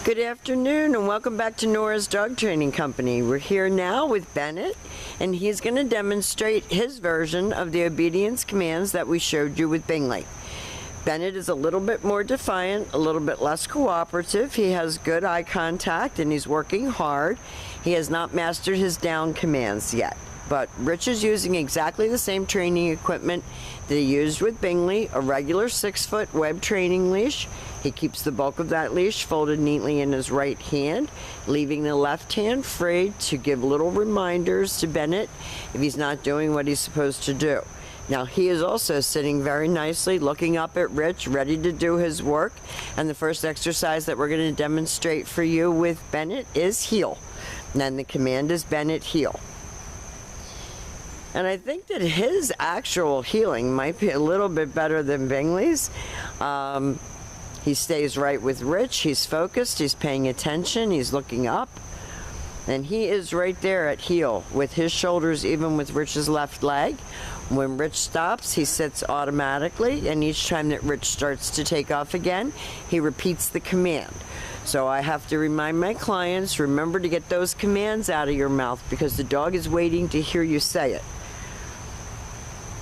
Good afternoon and welcome back to Nora's Dog Training Company. We're here now with Bennett and he's going to demonstrate his version of the obedience commands that we showed you with Bingley. Bennett is a little bit more defiant, a little bit less cooperative. He has good eye contact and he's working hard. He has not mastered his down commands yet. But Rich is using exactly the same training equipment that he used with Bingley, a regular 6-foot web training leash. He keeps the bulk of that leash folded neatly in his right hand, leaving the left hand free to give little reminders to Bennett if he's not doing what he's supposed to do. Now he is also sitting very nicely, looking up at Rich, ready to do his work. And the first exercise that we're going to demonstrate for you with Bennett is heel. And then the command is Bennett heel. And I think that his actual healing might be a little bit better than Bingley's. He stays right with Rich, he's focused, he's paying attention, he's looking up. And he is right there at heel with his shoulders even with Rich's left leg. When Rich stops, he sits automatically, and each time that Rich starts to take off again, he repeats the command. So I have to remind my clients, remember to get those commands out of your mouth because the dog is waiting to hear you say it.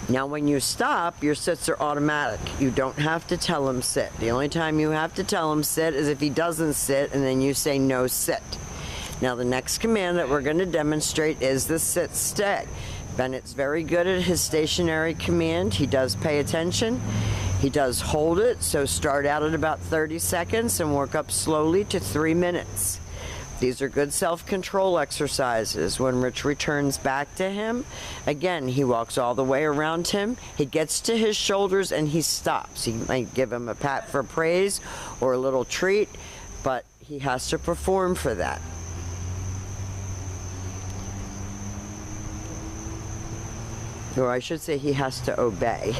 Now when you stop, your sits are automatic. You don't have to tell him sit. The only time you have to tell him sit is if he doesn't sit and then you say no sit. Now the next command that we're going to demonstrate is the sit stay. Bennett's very good at his stationary command. He does pay attention. He does hold it, so start out at about 30 seconds and work up slowly to 3 minutes. These are good self-control exercises. When Rich returns back to him, again, he walks all the way around him. He gets to his shoulders and he stops. He might give him a pat for praise or a little treat, but he has to perform for that. Or I should say he has to obey.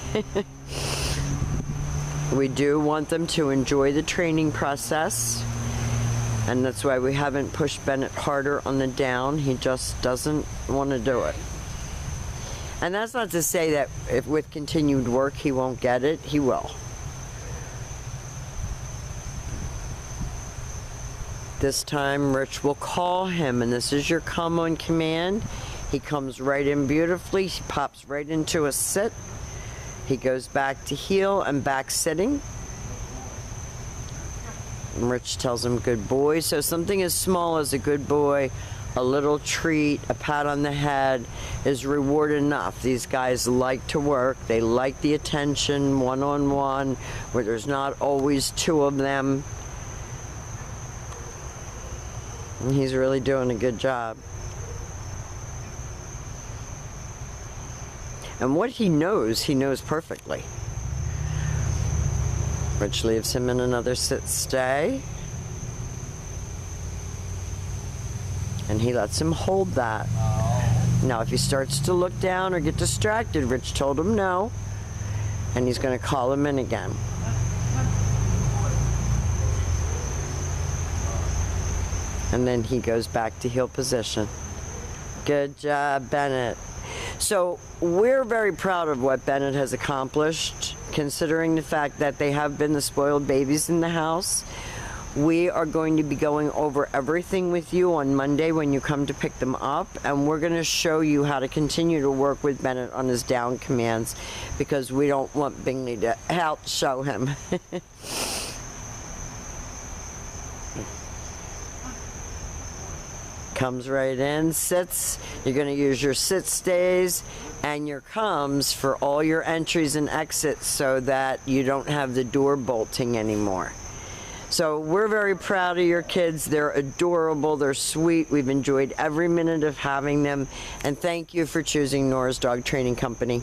We do want them to enjoy the training process. And that's why we haven't pushed Bennett harder on the down. He just doesn't want to do it. And that's not to say that if with continued work he won't get it. He will. This time Rich will call him, and this is your come on command. He comes right in beautifully. He pops right into a sit. He goes back to heel and back sitting. And Rich tells him good boy. So something as small as a good boy, a little treat, a pat on the head is reward enough. These guys like to work. They like the attention one-on-one where there's not always two of them. And he's really doing a good job. And what he knows perfectly. Rich leaves him in another sit stay. And he lets him hold that. Now if he starts to look down or get distracted, Rich told him no. And he's going to call him in again. And then he goes back to heel position. Good job, Bennett. So we're very proud of what Bennett has accomplished, considering the fact that they have been the spoiled babies in the house. We are going to be going over everything with you on Monday when you come to pick them up, and we're going to show you how to continue to work with Bennett on his down commands because we don't want Bingley to outshow him. Comes right in, sits. You're going to use your sit stays and your comes for all your entries and exits so that you don't have the door bolting anymore. So we're very proud of your kids. They're adorable. They're sweet. We've enjoyed every minute of having them. And thank you for choosing Nora's Dog Training Company.